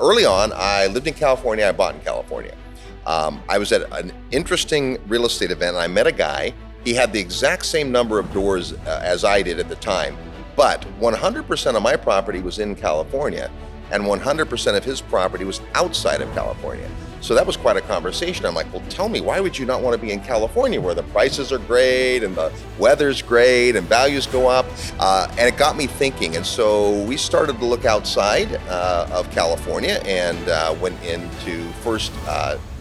early on, I lived in California. I bought in California. I was at an interesting real estate event, and I met a guy. He had the exact same number of doors as I did at the time, but 100% of my property was in California, and 100% of his property was outside of California. So that was quite a conversation. I'm like, well, tell me, why would you not want to be in California where the prices are great and the weather's great and values go up? And it got me thinking. And so we started to look outside of California and went into first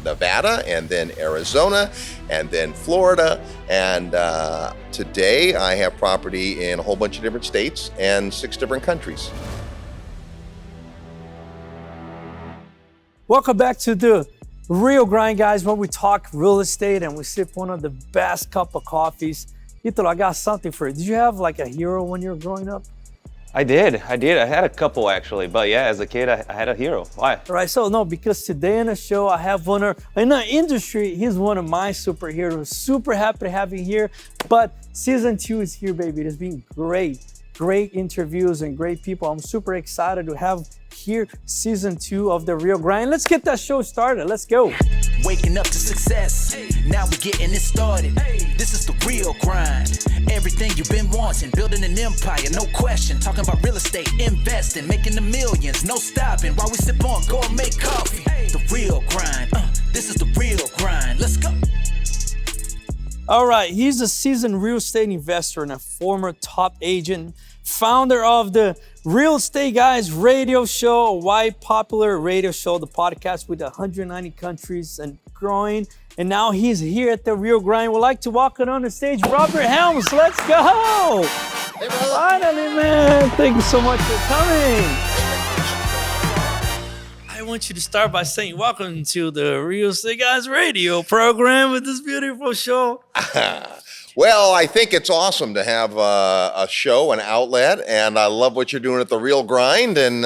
Nevada and then Arizona and then Florida. And today I have property in a whole bunch of different states and 6 different countries. Welcome back to the Real Grind, guys, where we talk real estate and we sip one of the best cup of coffees. Italo, I got something for you. Did you have like a hero when you were growing up? I did. I had a couple actually, but yeah, as a kid, I had a hero. Why? Right, so no, because today in the show, I have one in the industry, he's one of my superheroes. Super happy to have him here, but season 2 is here, baby. It has been great interviews and great people. I'm super excited to have here season 2 of The Real Grind. Let's get that show started. Let's go. Waking up to success. Now we're getting it started. This is The Real Grind. Everything you've been wanting. Building an empire, no question. Talking about real estate, investing, making the millions. No stopping while we sip on gourmet coffee. The Real Grind. This is The Real Grind. Let's go. All right, he's a seasoned real estate investor and a former top agent, founder of the Real Estate Guys radio show, a wide popular radio show, the podcast with 190 countries and growing. And now he's here at The Real Grind. We'd like to welcome on the stage, Robert Helms. Let's go. Hey, brother. Finally, man. Thank you so much for coming. I want you to start by saying welcome to the Real Estate Guys radio program with this beautiful show. Well, I think it's awesome to have a show, an outlet, and I love what you're doing at The Real Grind, and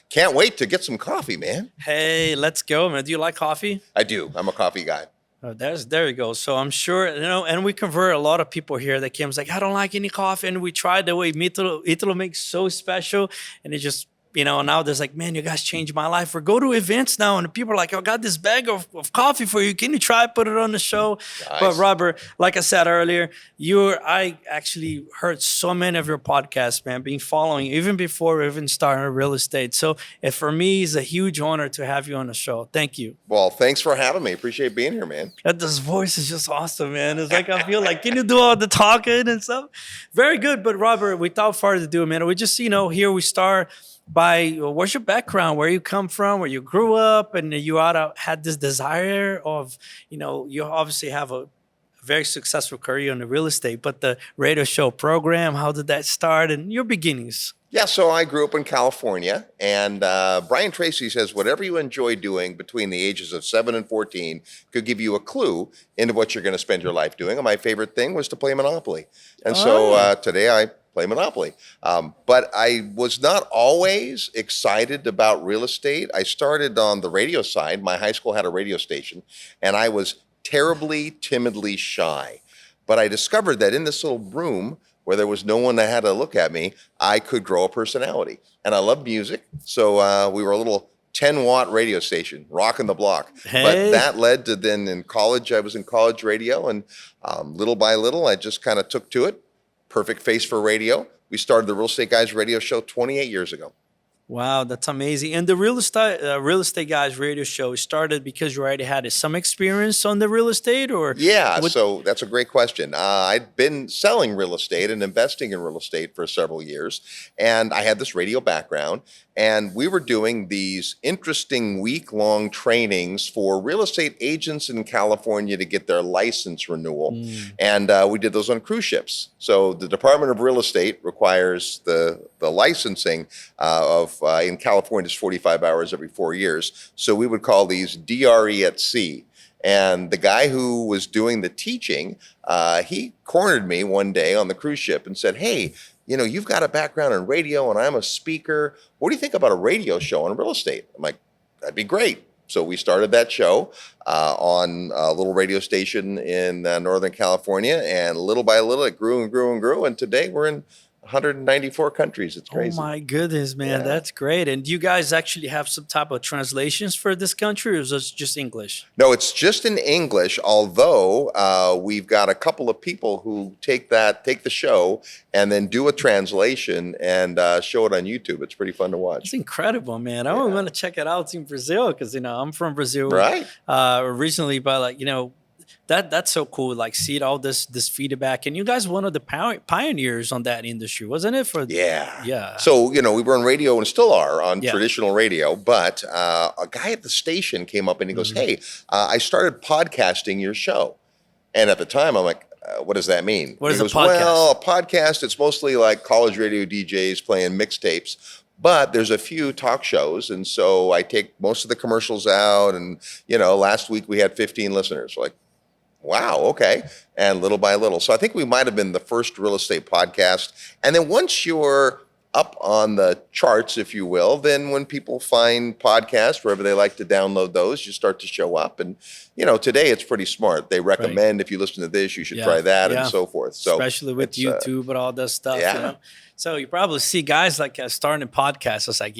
can't wait to get some coffee, man. Hey, let's go, man. Do you like coffee? I do. I'm a coffee guy. Oh, there you go. So I'm sure, and we convert a lot of people here that came like, I don't like any coffee. And we tried the way Italo makes so special. And it just, now there's like, man, you guys changed my life. Or go to events now and people are like, I got this bag of coffee for you. Can you try put it on the show? Nice. But Robert, like I said earlier, I actually heard so many of your podcasts, man, been following even before we even started real estate. So for me, it's a huge honor to have you on the show. Thank you. Well, thanks for having me. Appreciate being here, man. This voice is just awesome, man. It's like I feel like, can you do all the talking and stuff? Very good. But Robert, without further ado, man, we just, here we start by what's your background, where you come from, where you grew up, and you had this desire of, you obviously have a very successful career in the real estate, but the radio show program, how did that start and your beginnings? Yeah, so I grew up in California, and Brian Tracy says whatever you enjoy doing between the ages of 7 and 14 could give you a clue into what you're going to spend your life doing. And my favorite thing was to play Monopoly. And so today I play Monopoly. But I was not always excited about real estate. I started on the radio side. My high school had a radio station, and I was terribly, timidly shy. But I discovered that in this little room where there was no one that had to look at me, I could grow a personality. And I love music, so we were a little 10-watt radio station, rocking the block. Hey. But that led to then in college, I was in college radio, and little by little, I just kind of took to it. Perfect face for radio. We started the Real Estate Guys radio show 28 years ago. Wow, that's amazing. And the Real Estate Guys radio show started because you already had some experience on the real estate, or? Yeah, so that's a great question. I'd been selling real estate and investing in real estate for several years, and I had this radio background, and we were doing these interesting week-long trainings for real estate agents in California to get their license renewal, and we did those on cruise ships. So the Department of Real Estate requires the licensing in California is 45 hours every 4 years. So we would call these DRE at sea. And the guy who was doing the teaching, he cornered me one day on the cruise ship and said, hey, you've got a background in radio and I'm a speaker. What do you think about a radio show on real estate? I'm like, that'd be great. So we started that show on a little radio station in Northern California. And little by little, it grew and grew and grew. And today we're in 194 countries. It's crazy. Oh my goodness, man, Yeah. that's great. And do you guys actually have some type of translations for this country, or is it just English? No, it's just in English, although we've got a couple of people who take the show and then do a translation and show it on YouTube. It's pretty fun to watch. It's incredible, man. I want to check it out in Brazil because I'm from Brazil, Right. Originally, but that's so cool. Like see all this feedback, and you guys one of the pioneers on that industry, wasn't it? Yeah. So, we were on radio and still are on Yeah. traditional radio, but a guy at the station came up and he goes, "Hey, I started podcasting your show." And at the time, I'm like, what does that mean? What is He a goes, podcast? Well, a podcast, it's mostly like college radio DJs playing mixtapes, but there's a few talk shows. And so I take most of the commercials out. And, last week we had 15 listeners. Like, wow, okay. And little by little. So I think we might have been the first real estate podcast. And then once you're up on the charts, if you will, then when people find podcasts, wherever they like to download those, you start to show up. And, today it's pretty smart. They recommend if you listen to this, you should try that and so forth. So especially with YouTube and all that stuff. Yeah. So you probably see guys like starting podcasts. It's like,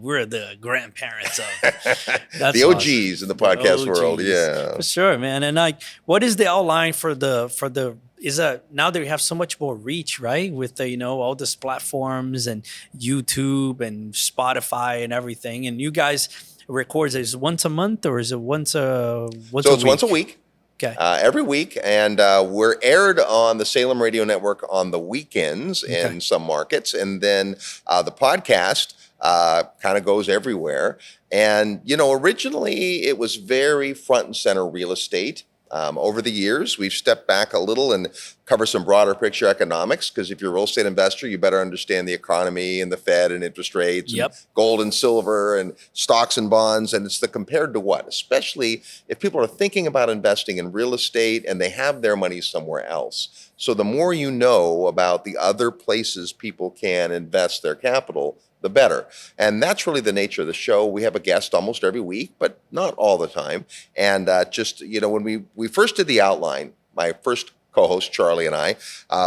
we're the grandparents of that's the OGs awesome. in the podcast The world. OGs. Yeah. For sure, man. And what is the outline for the is now that we have so much more reach, right? With the, all these platforms and YouTube and Spotify and everything. And you guys record, is it once a month or is it once a week? Once a week. Okay. Every week, and we're aired on the Salem Radio Network on the weekends in some markets, and then the podcast kind of goes everywhere. And originally it was very front and center real estate. Over the years, we've stepped back a little and cover some broader picture economics, because if you're a real estate investor, you better understand the economy and the Fed and interest rates, and gold and silver and stocks and bonds. And it's the compared to what, especially if people are thinking about investing in real estate and they have their money somewhere else. So the more you know about the other places people can invest their capital, the better. And that's really the nature of the show. We have a guest almost every week, but not all the time. And when we first did the outline, my first co-host, Charlie, and I,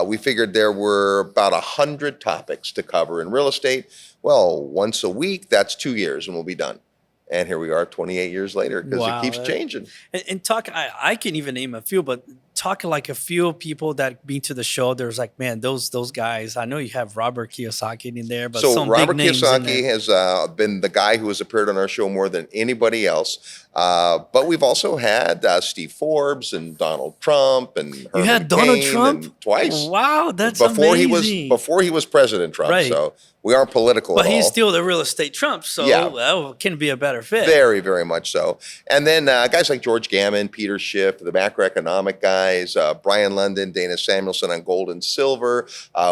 we figured there were about 100 topics to cover in real estate. Well, once a week, that's 2 years and we'll be done. And here we are 28 years later, because it keeps changing. And talk, I can even name a few, but talk like a few people that been to the show. There's like, man, those guys. I know you have Robert Kiyosaki in there, but so some Robert big names in Kiyosaki there. has been the guy who has appeared on our show more than anybody else. But we've also had Steve Forbes and Donald Trump and Herman You had Donald Cain Trump and twice. Wow, that's before amazing. Before he was President Trump. Right. So we aren't political But at all. he's still the real estate Trump, so that can be a better fit. Very, very much so. And then guys like George Gammon, Peter Schiff, the macroeconomic guys, Brian London, Dana Samuelson on gold and silver.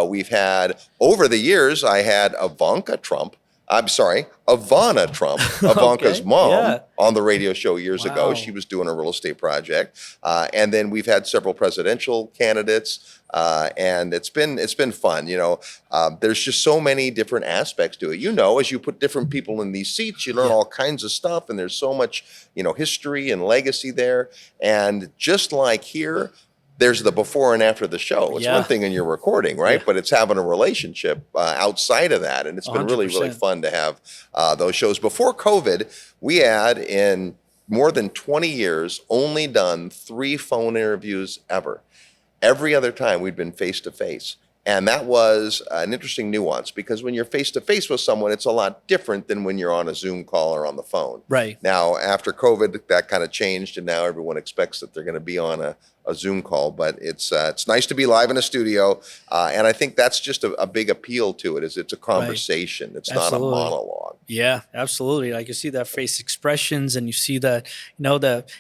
We've had, over the years, I had Ivana Trump, Ivanka's mom, on the radio show years ago. She was doing a real estate project. And then we've had several presidential candidates. And it's been fun. There's just so many different aspects to it. As you put different people in these seats, you learn all kinds of stuff, and there's so much, history and legacy there. And just like here, there's the before and after the show. It's one thing in your recording, right? But it's having a relationship outside of that. And it's been really, really fun to have those shows. Before COVID, we had, in more than 20 years, only done 3 phone interviews ever. Every other time we'd been face to face. And that was an interesting nuance, because when you're face to face with someone, it's a lot different than when you're on a Zoom call or on the phone. Right. Now, after COVID, that kind of changed, and now everyone expects that they're going to be on a Zoom call. But it's nice to be live in a studio, and I think that's just a big appeal to it. Is it's a conversation. It's not a monologue. Yeah, absolutely. Like you see that face expressions, and you see that,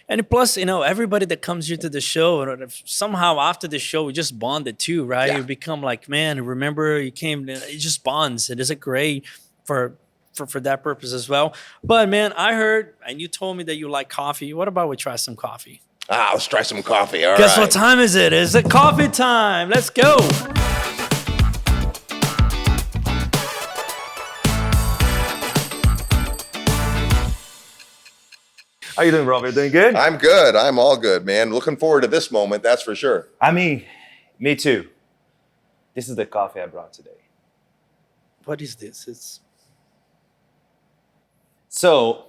and plus, everybody that comes here to the show, somehow after the show, we just bonded too, right? You become like, man, remember you came, it just bonds. It is great for that purpose as well. But man, I heard, and you told me that you like coffee. What about we try some coffee? Let's try some coffee. All right. Guess what time is it? It's coffee time. Let's go. How you doing, Robert? Doing good? I'm good. I'm all good, man. Looking forward to this moment, that's for sure. I mean, me too. This is the coffee I brought today. What is this? So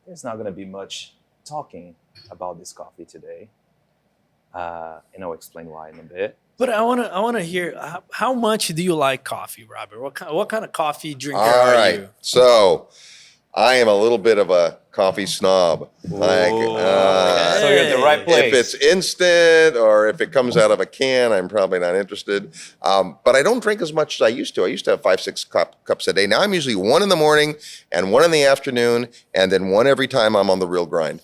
there's not gonna be much talking about this coffee today. And I'll explain why in a bit. But I wanna hear how much do you like coffee, Robert? What kind of coffee drinker All are right. you? So I am a little bit of a coffee snob. So you're at the right place. If it's instant or if it comes out of a can, I'm probably not interested. But I don't drink as much as I used to. I used to have 5-6 cups a day. Now I'm usually 1 in the morning and 1 in the afternoon, and then 1 every time I'm on the real grind.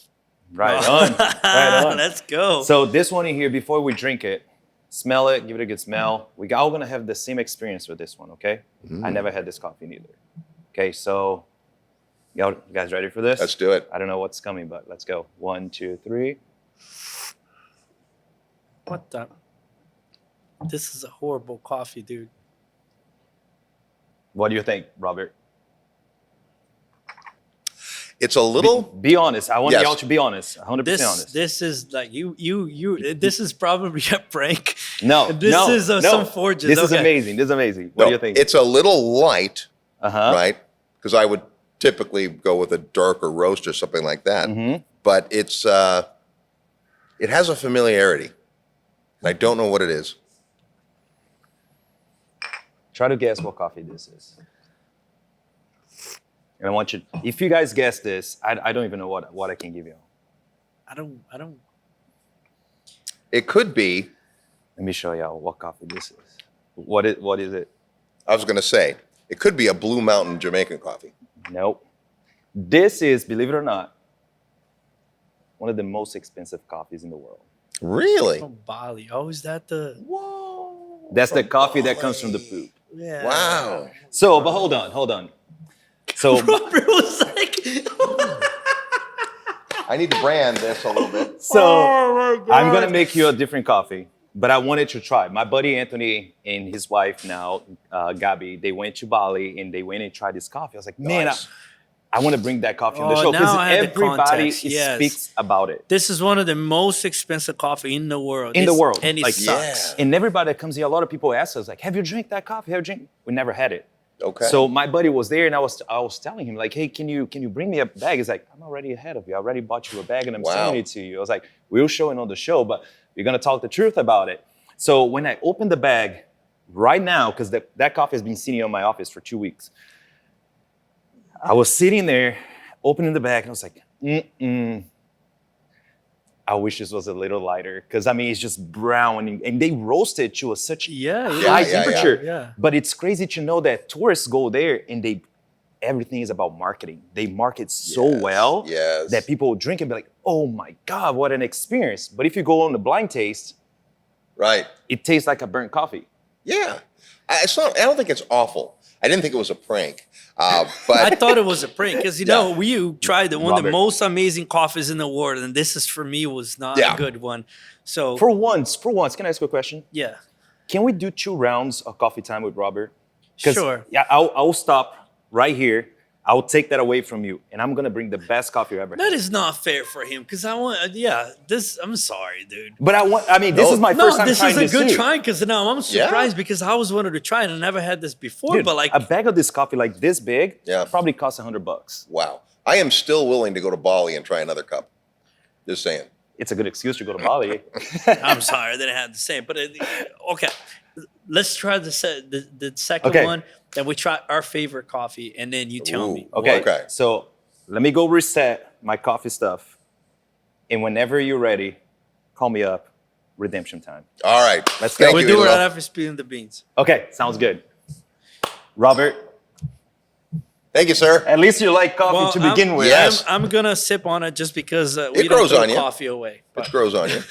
Right on. Right on. Let's go. So this one in here, before we drink it, smell it, give it a good smell. We all gonna have the same experience with this one, okay? I never had this coffee neither. Okay, so you guys ready for this? Let's do it. I don't know what's coming, but let's go. 1, 2, 3. What the? This is a horrible coffee, dude. What do you think, Robert? It's a little. Be honest. I want Yes. y'all to be honest. 100% honest. This is like you. This is probably a prank. No, This no, is no. some forges. This is Okay. amazing. This is amazing. What do you think? It's a little light, Uh-huh. right? Because I would typically go with a darker roast or something like that. But it's it has a familiarity. And I don't know what it is. Try to guess what coffee this is. And I want you, if you guys guess this, I don't even know what I can give you. I don't. It could be. Let me show y'all what coffee this is. What is it? I was going to say it could be a Blue Mountain Jamaican coffee. Nope. This is, believe it or not, one of the most expensive coffees in the world. Really? From Bali. Oh, is that the? Whoa! That's the coffee that comes from the poop. Yeah. Wow. So, but hold on. So, Robert was like. I need to brand this a little bit. I'm gonna make you a different coffee, but I wanted to try. My buddy Anthony and his wife now, Gabi, they went to Bali and they went and tried this coffee. I was like, man, Nice. I want to bring that coffee on the Oh, show because now I had the everybody context, yes. speaks about it. This is one of the most expensive coffee in the world. In the world. And it Like, sucks. yeah. And everybody that comes here, a lot of people ask us, like, have you drank that coffee? Have you drank? We never had it. Okay. So my buddy was there and I was telling him, like, hey, can you bring me a bag? He's like, I'm already ahead of you. I already bought you a bag and I'm Wow. sending it to you. I was like, we'll show it on the show, but we're gonna talk the truth about it. So when I opened the bag right now, because that coffee has been sitting in my office for 2 weeks, I was sitting there, opening the bag, and I was like, I wish this was a little lighter. Because, I mean, it's just brown. And they roast it to such high temperature. Yeah. But it's crazy to know that tourists go there and everything is about marketing. They market so well Yes. that people drink and be like, oh my God, what an experience. But if you go on the blind taste, Right. it tastes like a burnt coffee. Yeah. I don't think it's awful. I didn't think it was a prank. But I thought it was a prank because you tried one of the Robert. most amazing coffees in the world, and this is for me was not Yeah. a good one. So For once, can I ask you a question? yeah, Can we do 2 rounds of coffee time with Robert? 'Cause, Sure. Yeah, I'll stop right here. I'll take that away from you, and I'm gonna bring the best coffee you ever that had. is not fair for him because I want. This I'm sorry, dude. But this is my first time this trying is a this good too. try because now I'm surprised because I always wanted to try it and I never had this before. Dude, but like, a bag of this coffee like this big, Yeah. probably costs $100. wow. I am still willing to go to Bali and try another cup. Just saying. It's a good excuse to go to Bali. I'm sorry, I didn't have the same. But okay, let's try the second Okay. one. Then we try our favorite coffee, and then you tell Ooh. me. Okay. Okay. So let me go reset my coffee stuff, and whenever you're ready, call me up. Redemption time. All right. Let's go. Thank We'll you, do it Italo. right after spilling the beans. Okay, sounds good. Robert, Thank you, sir. at least you like coffee to begin with. Yes. I'm gonna sip on it just because we It don't grows throw on you. coffee away. It grows on you.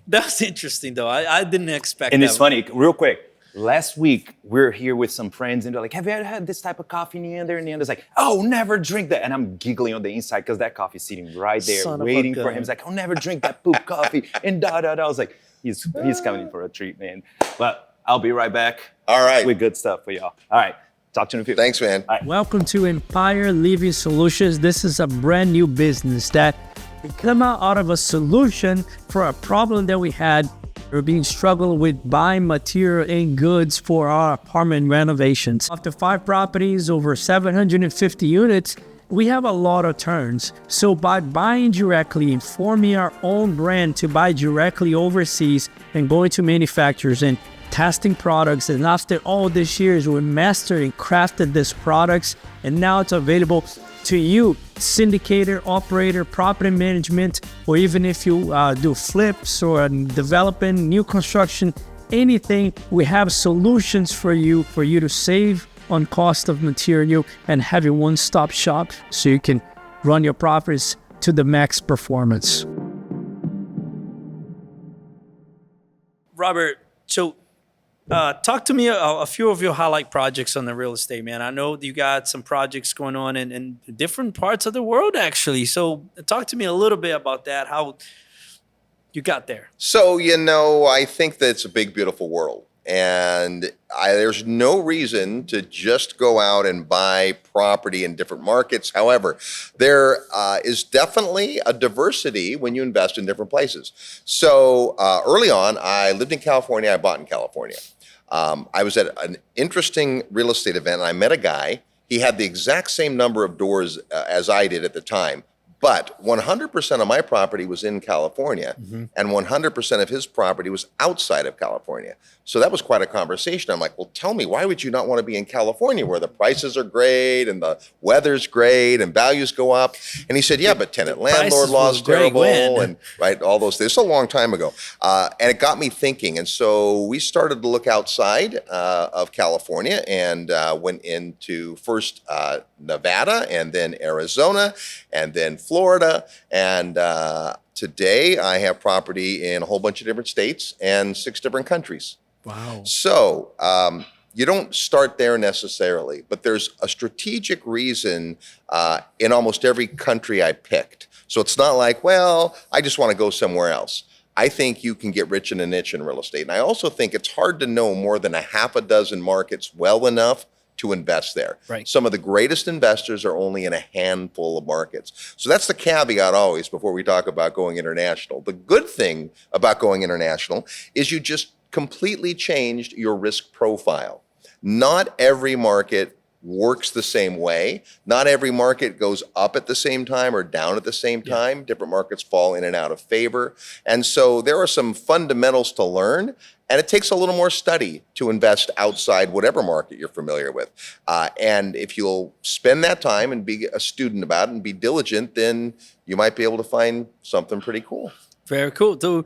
That's interesting, though. I didn't expect. And that it's funny, real quick. Last week, we were here with some friends, and they're like, have you ever had this type of coffee, Neander? And Neander's like, oh, never drink that. And I'm giggling on the inside because that coffee's sitting right there, Son of a waiting for gun. him. He's like, I'll never drink that poop coffee. And I was like, he's coming in for a treat, man. But I'll be right back All right. with good stuff for y'all. All right, talk to you in a few. Thanks, man. Welcome to Empire Living Solutions. This is a brand new business that we come out of a solution for a problem that we had We're being struggling with buying material and goods for our apartment renovations. After 5 properties, over 750 units, we have a lot of turns. So by buying directly and forming our own brand to buy directly overseas and going to manufacturers and testing products, and after all these years, we mastered and crafted these products, and now it's available to you, syndicator, operator, property management, or even if you do flips or developing new construction, anything, we have solutions for you to save on cost of material and have a one-stop shop so you can run your properties to the max performance. Robert, so talk to me a few of your highlight projects on the real estate, man. I know you got some projects going on in different parts of the world, actually. So talk to me a little bit about that, how you got there. So, I think that it's a big, beautiful world. And there's no reason to just go out and buy property in different markets. However, there is definitely a diversity when you invest in different places. So early on, I lived in California. I bought in California. I was at an interesting real estate event, and I met a guy. He had the exact same number of doors as I did at the time. But 100% of my property was in California, and 100% of his property was outside of California. So that was quite a conversation. I'm like, well, tell me, why would you not want to be in California where the prices are great and the weather's great and values go up? And he said, yeah, but tenant-landlord law is terrible and right, all those things. It's a long time ago. And it got me thinking. And so we started to look outside of California and went into first Nevada and then Arizona and then Florida, and today I have property in a whole bunch of different states and 6 different countries. Wow. So you don't start there necessarily, but there's a strategic reason in almost every country I picked. So it's not like, well, I just want to go somewhere else. I think you can get rich in a niche in real estate. And I also think it's hard to know more than a half a dozen markets well enough to invest there. Right. Some of the greatest investors are only in a handful of markets. So that's the caveat always before we talk about going international. The good thing about going international is you just completely changed your risk profile. Not every market works the same way. Not every market goes up at the same time or down at the same time. Different markets fall in and out of favor. And so there are some fundamentals to learn. And it takes a little more study to invest outside whatever market you're familiar with. And if you'll spend that time and be a student about it and be diligent, then you might be able to find something pretty cool. Very cool. Do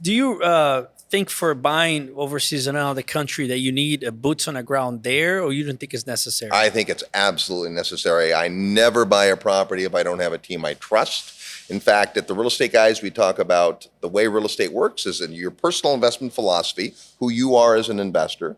you think for buying overseas in another country that you need a boots on the ground there, or you don't think it's necessary? I think it's absolutely necessary. I never buy a property if I don't have a team I trust. In fact, at the Real Estate Guys, we talk about the way real estate works is in your personal investment philosophy, who you are as an investor.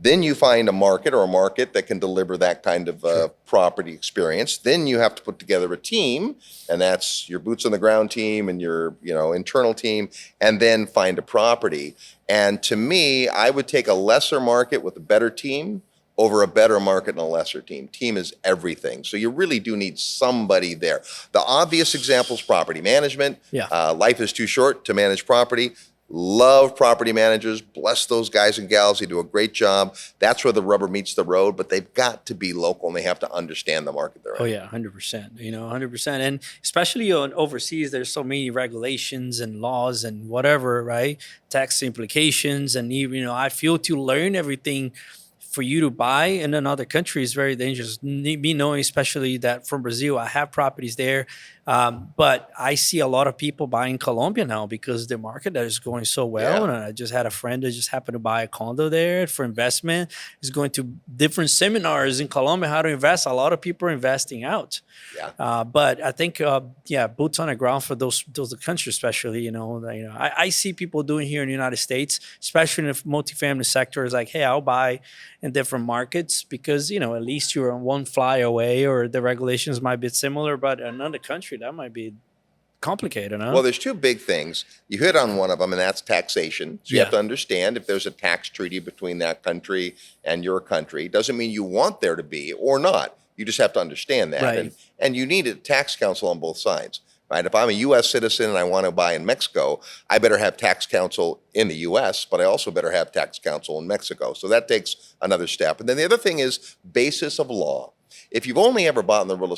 Then you find a market that can deliver that kind of property experience. Then you have to put together a team, and that's your boots on the ground team and your internal team, and then find a property. And to me, I would take a lesser market with a better team over a better market and a lesser team. Team is everything. So you really do need somebody there. The obvious example is property management. Yeah. Life is too short to manage property. Love property managers. Bless those guys and gals. They do a great job. That's where the rubber meets the road, but they've got to be local and they have to understand the market they're in. Oh yeah, 100%. 100%. And especially on overseas, there's so many regulations and laws and whatever, right? Tax implications. And even, I feel to learn everything for you to buy in another country is very dangerous. Me knowing, especially that from Brazil, I have properties there. But I see a lot of people buying Colombia now because the market is going so well. Yeah. And I just had a friend that just happened to buy a condo there for investment. He's going to different seminars in Colombia, how to invest. A lot of people are investing out. Yeah. But I think, boots on the ground for those countries, especially, I see people doing here in the United States, especially in the multifamily sector, is like, hey, I'll buy in different markets because, at least you're one fly away, or the regulations might be similar, but another country, that might be complicated, huh? Well, there's 2 big things. You hit on one of them, and that's taxation. So you have to understand if there's a tax treaty between that country and your country. Doesn't mean you want there to be or not. You just have to understand that. Right. And you need a tax counsel on both sides. right? If I'm a U.S. citizen and I want to buy in Mexico, I better have tax counsel in the U.S., but I also better have tax counsel in Mexico. So that takes another step. And then the other thing is basis of law. If you've only ever bought in the real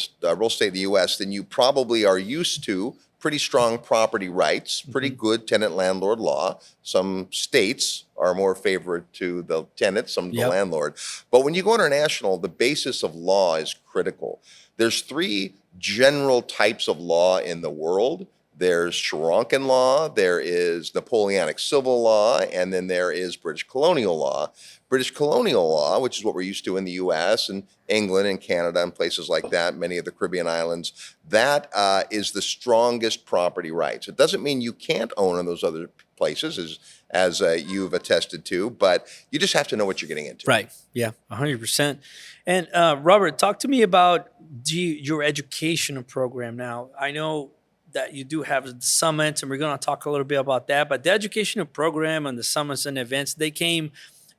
estate in the U.S., then you probably are used to pretty strong property rights, pretty good tenant-landlord law. Some states are more favored to the tenant, some to the landlord. But when you go international, the basis of law is critical. There's three general types of law in the world. There's Sri Lankan law, there is Napoleonic civil law, and then there is British colonial law. British colonial law, which is what we're used to in the U.S. and England and Canada and places like that, many of the Caribbean islands, that is the strongest property rights. It doesn't mean you can't own in those other places, as you've attested to, but you just have to know what you're getting into. Right. Yeah, 100%. And Robert, talk to me about your educational program now. I know that you do have the summits, and we're going to talk a little bit about that, but the educational program and the summits and events, they came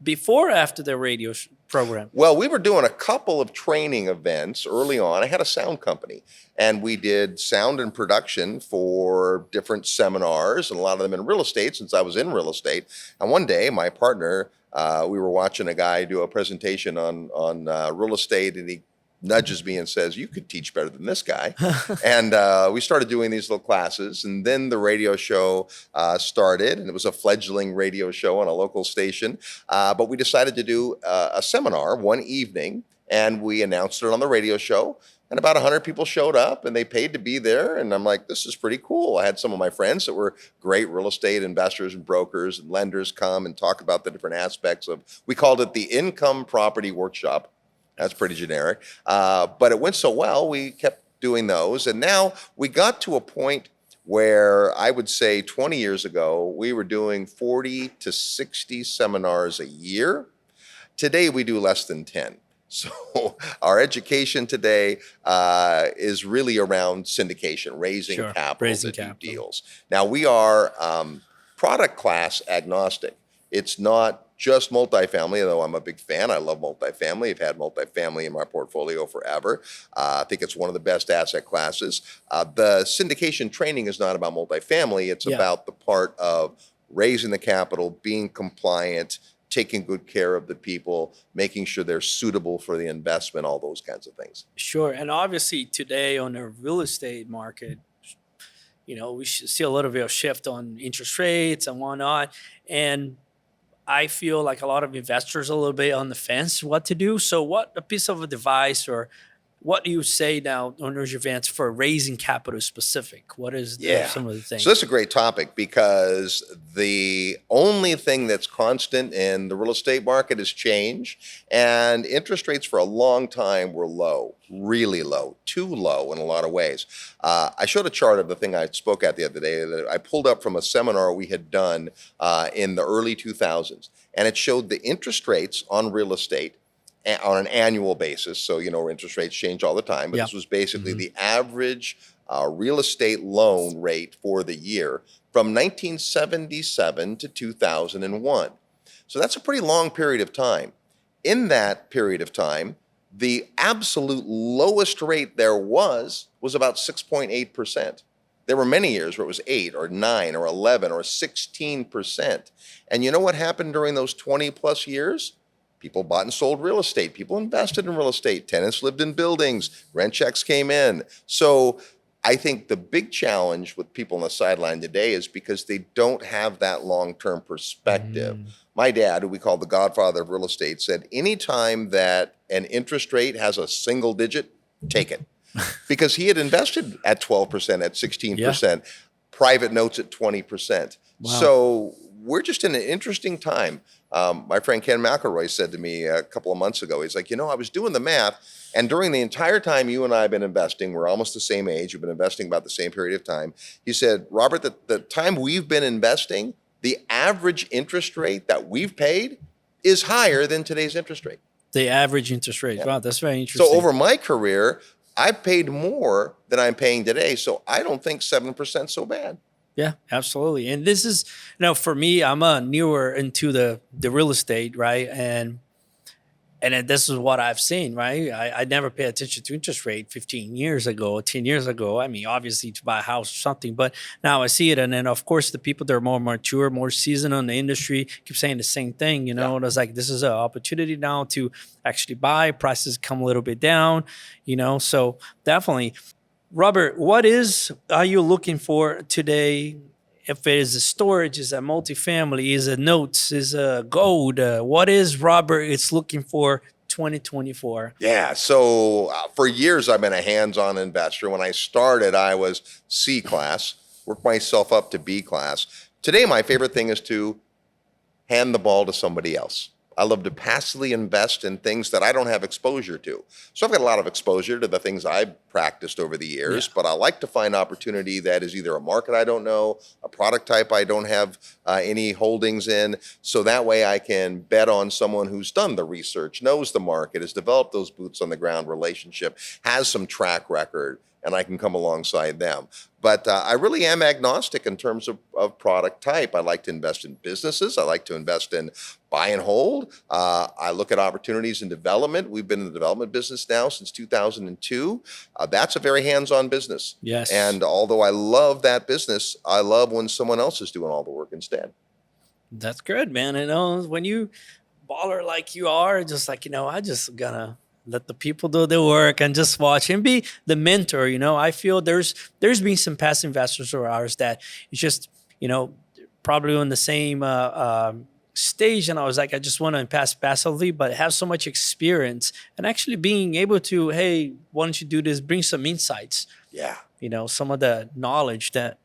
before or after the radio program? Well, we were doing a couple of training events early on. I had a sound company, and we did sound and production for different seminars, and a lot of them in real estate, since I was in real estate. And one day, my partner, we were watching a guy do a presentation on real estate, and he nudges me and says, "You could teach better than this guy." And we started doing these little classes, and then the radio show started, and it was a fledgling radio show on a local station. But we decided to do a seminar one evening, and we announced it on the radio show, and about 100 people showed up, and they paid to be there. And I'm like, this is pretty cool. I had some of my friends that were great real estate investors and brokers and lenders come and talk about the different aspects of, we called it the Income Property Workshop. That's pretty generic. But it went so well, we kept doing those. And now we got to a point where I would say 20 years ago, we were doing 40 to 60 seminars a year. Today, we do less than 10. So our education today is really around syndication, raising capital to do deals. Now, we are product class agnostic. It's not just multifamily, although I'm a big fan. I love multifamily. I've had multifamily in my portfolio forever. I think it's one of the best asset classes. The syndication training is not about multifamily. It's about the part of raising the capital, being compliant, taking good care of the people, making sure they're suitable for the investment, all those kinds of things. Sure. And obviously today on the real estate market, we should see a little bit of shift on interest rates and whatnot. And I feel like a lot of investors are a little bit on the fence what to do. So what a piece of advice, or what do you say now on your events for raising capital specific? What is some of the things? So that's a great topic, because the only thing that's constant in the real estate market is change. And interest rates for a long time were low, really low, too low in a lot of ways. I showed a chart of the thing I spoke at the other day that I pulled up from a seminar we had done in the early 2000s. And it showed the interest rates on real estate on an annual basis. So, interest rates change all the time, but this was basically the average real estate loan rate for the year from 1977 to 2001. So that's a pretty long period of time. In that period of time, the absolute lowest rate there was about 6.8%. There were many years where it was 8 or 9 or 11 or 16%. And you know what happened during those 20 plus years? People bought and sold real estate. People invested in real estate. Tenants lived in buildings. Rent checks came in. So I think the big challenge with people on the sideline today is because they don't have that long-term perspective. My dad, who we call the godfather of real estate, said anytime that an interest rate has a single digit, take it. Because he had invested at 12%, at 16%, private notes at 20%. Wow. So we're just in an interesting time. My friend Ken McElroy said to me a couple of months ago, he's like, I was doing the math, and during the entire time you and I have been investing, we're almost the same age, we've been investing about the same period of time. He said, Robert, the time we've been investing, the average interest rate that we've paid is higher than today's interest rate. The average interest rate. Wow, that's very interesting. So over my career, I've paid more than I'm paying today, so I don't think 7% is so bad. Yeah, absolutely. And this is, for me, I'm newer into the real estate, right? And And then this is what I've seen, right? I never paid attention to interest rate 15 years ago, 10 years ago. I mean, obviously to buy a house or something, but now I see it. And then, of course, the people that are more mature, more seasoned in the industry keep saying the same thing. And it's like, this is an opportunity now to actually buy. Prices come a little bit down, so definitely. Robert, what are you looking for today? If it is a storage, is a multifamily, is it notes, is a gold? What is Robert is looking for 2024? Yeah. So for years, I've been a hands-on investor. When I started, I was C class, worked myself up to B class. Today, my favorite thing is to hand the ball to somebody else. I love to passively invest in things that I don't have exposure to. So I've got a lot of exposure to the things I've practiced over the years, but I like to find opportunity that is either a market I don't know, a product type I don't have any holdings in. So that way I can bet on someone who's done the research, knows the market, has developed those boots on the ground relationship, has some track record, and I can come alongside them. But I really am agnostic in terms of product type. I like to invest in businesses. I like to invest in buy and hold. I look at opportunities in development. We've been in the development business now since 2002. That's a very hands-on business. Yes. And although I love that business, I love when someone else is doing all the work instead. That's good, man. When you baller like you are, just like, I just gonna let the people do the work and just watch and be the mentor. I feel there's been some past investors of ours that it's just, probably on the same stage. And I was like, I just want to invest passively, but have so much experience and actually being able to, hey, why don't you do this? Bring some insights. Yeah. Some of the knowledge that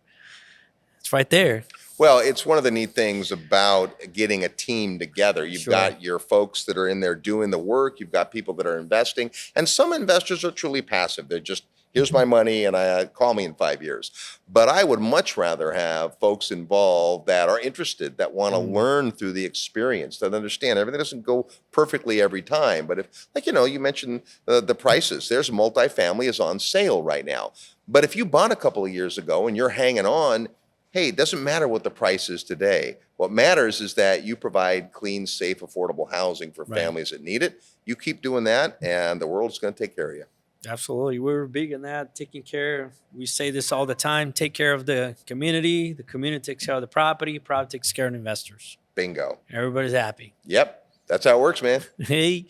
it's right there. Well, it's one of the neat things about getting a team together. You've got your folks that are in there doing the work. You've got people that are investing. And some investors are truly passive. They're just, here's my money and call me in 5 years. But I would much rather have folks involved that are interested, that want to learn through the experience, that understand everything doesn't go perfectly every time. But if, you mentioned the prices, there's multifamily is on sale right now. But if you bought a couple of years ago and you're hanging on, hey, it doesn't matter what the price is today. What matters is that you provide clean, safe, affordable housing for families that need it. You keep doing that, and the world's going to take care of you. Absolutely. We're big in that, taking care. We say this all the time, take care of the community takes care of the property takes care of investors. Bingo. Everybody's happy. Yep. That's how it works, man. Hey,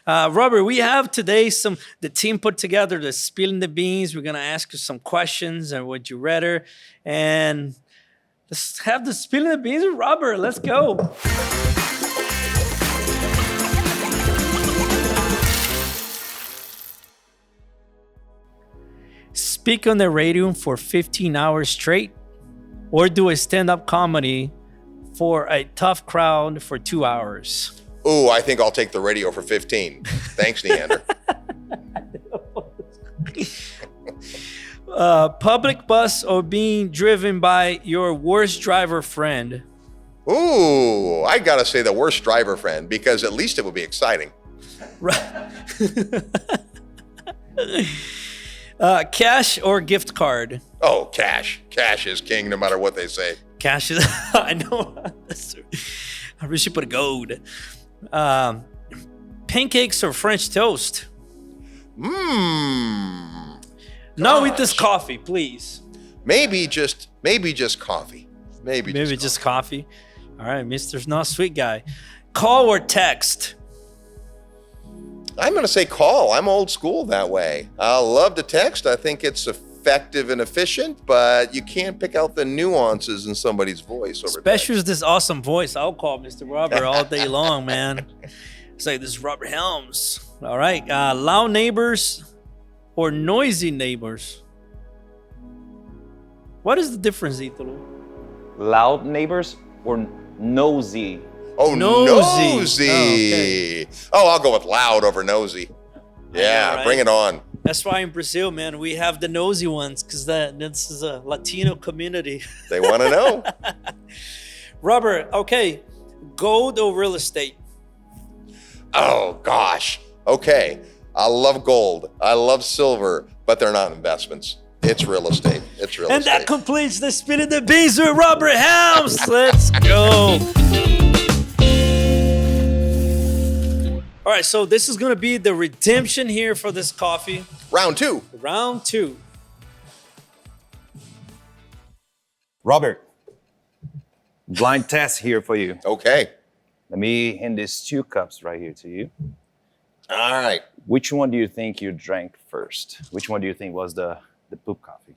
Robert, we have today the team put together the Spilling the Beans. We're going to ask you some questions and would you rather. And let's have the Spilling the Beans with Robert. Let's go. Speak on the radio for 15 hours straight or do a stand-up comedy for a tough crowd for 2 hours? Ooh, I think I'll take the radio for 15. Thanks, Neander. Public bus or being driven by your worst driver friend? Ooh, I gotta say the worst driver friend, because at least it would be exciting. Right. Cash or gift card? Oh, cash. Cash is king no matter what they say. Cash is, I know. I wish you put gold. Pancakes or French toast? Now with this coffee, please. Maybe just coffee. Maybe just coffee. All right, Mr. Not Sweet Guy. Call or text? I'm going to say call. I'm old school that way. I love to text. I think it's effective and efficient, but you can't pick out the nuances in somebody's voice over Especially with this awesome voice. I'll call Mr. Robert all day long, man. Say, this is Robert Helms. All right. Loud neighbors or noisy neighbors? What is the difference, Italo? Loud neighbors or nosy? Oh, nosy. Okay. Oh, I'll go with loud over nosy. Yeah, know, right? Bring it on. That's why in Brazil, man, we have the nosy ones because this is a Latino community. They want to know. Robert, okay, gold or real estate? Oh, gosh. Okay. I love gold. I love silver, but they're not investments. It's real estate. It's real and estate. that completes the Spilling the Beans with Robert Helms. Let's go. All right, so this is gonna be the redemption here for this coffee. Round 2. Round 2. Robert, blind test here for you. Okay. Let me hand these 2 cups right here to you. All right. Which one do you think you drank first? Which one do you think was the poop coffee?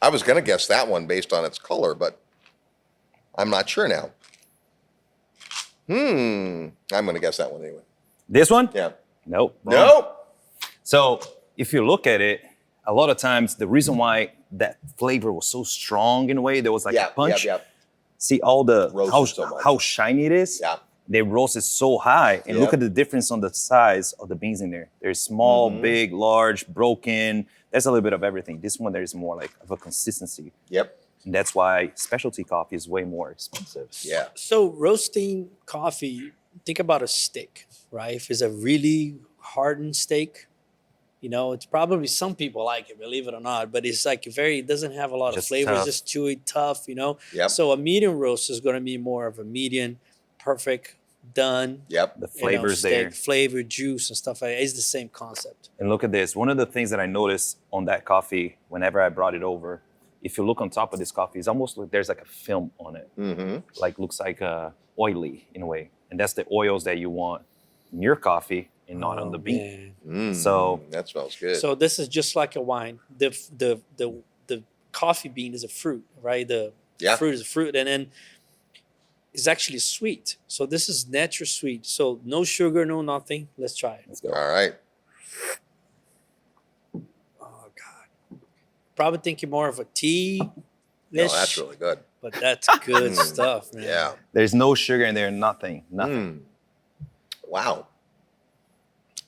I was going to guess that one based on its color, but I'm not sure now. I'm going to guess that one anyway. This one? Yeah. Nope. wrong. Nope. So if you look at it, a lot of times the reason why that flavor was so strong in a way, there was like a punch. Yeah. See all the Roasted so much. how shiny it is? Yeah. They roasted so high. And look Yep. at the difference on the size of the beans in there. There's small, big, large, broken. There's a little bit of everything. This one, there's more like of a consistency. Yep. And that's why specialty coffee is way more expensive. Yeah. So roasting coffee, think about a steak, right? If it's a really hardened steak, you know, it's probably some people like it, believe it or not, but it's like it doesn't have a lot of Just flavor. It's tough. just chewy, tough, you know? Yep. So a medium roast is going to be more of a medium, perfect, done. Yep. The you know, flavors there. steak, flavor, juice, and stuff like that. It's the same concept. And look at this. One of the things that I noticed on that coffee, whenever I brought it over, if you look on top of this coffee, it's almost like there's like a film on it. Mm-hmm. Like looks like oily in a way. And that's the oils that you want in your coffee and not on the bean. Man. So- that smells good. So this is just like a wine. The coffee bean is a fruit, right? The Yeah. fruit is a fruit, and then it's actually sweet. So this is natural sweet. So no sugar, no nothing. Let's try it. Let's go. All right. Oh God. Probably thinking more of a tea. No, that's really good. But that's good stuff, man. Yeah. There's no sugar in there, nothing. Nothing. Wow.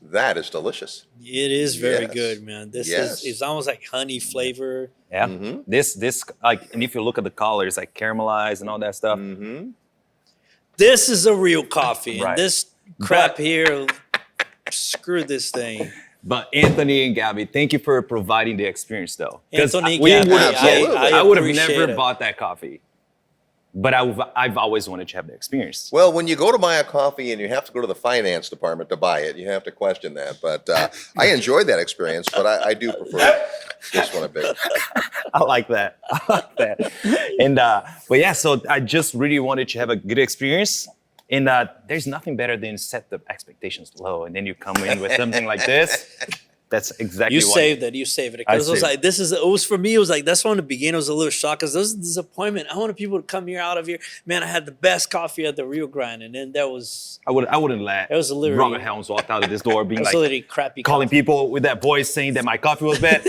That is delicious. It is very Yes. good, man. This Yes. is it's almost like honey flavor. Yeah. Mhm. This like, and if you look at the color, it's like caramelized and all that stuff. Mm-hmm. This is a real coffee. Right. And this crap But- here, screw this thing. But Anthony and Gabby, thank you for providing the experience, though. 'Cause Anthony, we Gabby, would've- I I would have appreciate never it. bought that coffee. But I've always wanted to have the experience. Well, when you go to buy a coffee and you have to go to the finance department to buy it, you have to question that. But I enjoyed that experience, but I do prefer this one a bit. I like that. I like that. And but yeah, so I just really wanted to have a good experience. And there's nothing better than set the expectations low, and then you come in with something like this. That's exactly You what saved it. You saved it. I Because it was saved like, it was for me, it was like, that's when the beginning was a little shocked because there was disappointment. I wanted people to come here out of here. Man, I had the best coffee at the Rio Grande. And then that was, I wouldn't let It was literally- Robert Helms walk out of this door being it was like literally crappy calling coffee. people with that voice saying that my coffee was bad.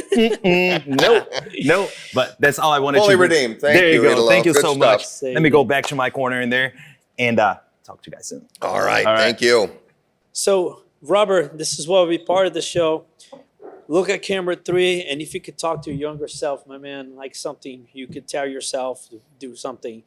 No. But that's all I wanted Fully to redeemed. Thank there you, you go. Italo. Thank you Good so stuff. much. Save Let me it. go back to my corner in there and talk to you guys soon. All right. All right. Thank you. So, Robert, this is what will be part of the show. Look at camera 3, and if you could talk to your younger self, my man, like something you could tell yourself to do something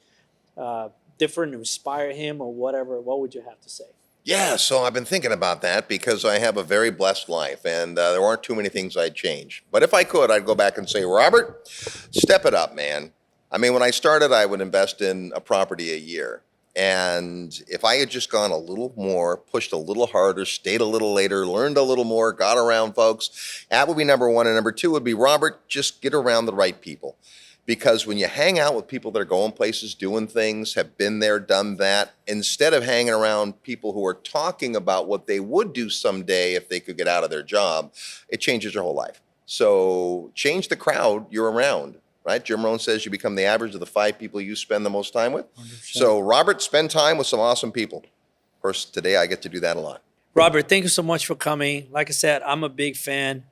different, to inspire him or whatever, what would you have to say? Yeah, so I've been thinking about that because I have a very blessed life and there aren't too many things I'd change. But if I could, I'd go back and say, Robert, step it up, man. I mean, when I started, I would invest in a property a year. And if I had just gone a little more, pushed a little harder, stayed a little later, learned a little more, got around folks, that would be number one. And number two would be, Robert, just get around the right people. Because when you hang out with people that are going places, doing things, have been there, done that, instead of hanging around people who are talking about what they would do someday if they could get out of their job, it changes your whole life. So change the crowd you're around, right? Jim Rohn says you become the average of the 5 people you spend the most time with. 100%. So Robert, spend time with some awesome people. Of course, today I get to do that a lot. Robert, thank you so much for coming. Like I said, I'm a big fan.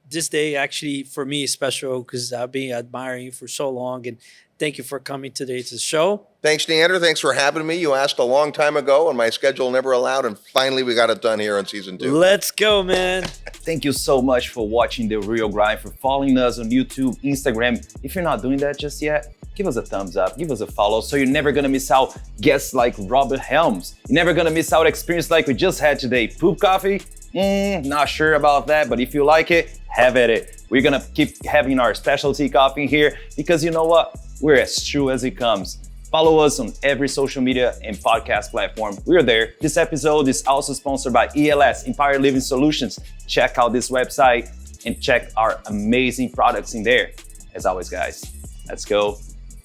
This day actually for me is special because I've been admiring you for so long, and thank you for coming today to the show. Thanks, Neander. Thanks for having me. You asked a long time ago and my schedule never allowed, and finally we got it done here in season 2. Let's go, man. Thank you so much for watching The Real Grind, for following us on YouTube, Instagram. If you're not doing that just yet, give us a thumbs up, give us a follow, so you're never gonna miss out guests like Robert Helms. You're never gonna miss out experience like we just had today. Poop coffee? Not sure about that, but if you like it, have at it. We're gonna keep having our specialty coffee here because you know what? We're as true as it comes. Follow us on every social media and podcast platform. We are there. This episode is also sponsored by ELS, Empire Living Solutions. Check out this website and check our amazing products in there. As always, guys, let's go.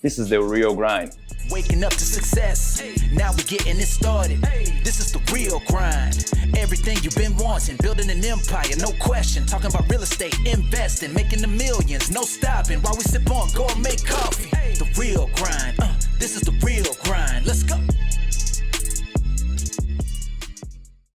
This is the real grind. Waking up to success, now we getting it started. This is the real grind. Everything you've been wanting, building an empire, no question. Talking about real estate, investing, making the millions, no stopping. While we sip on gourmet coffee, the real grind.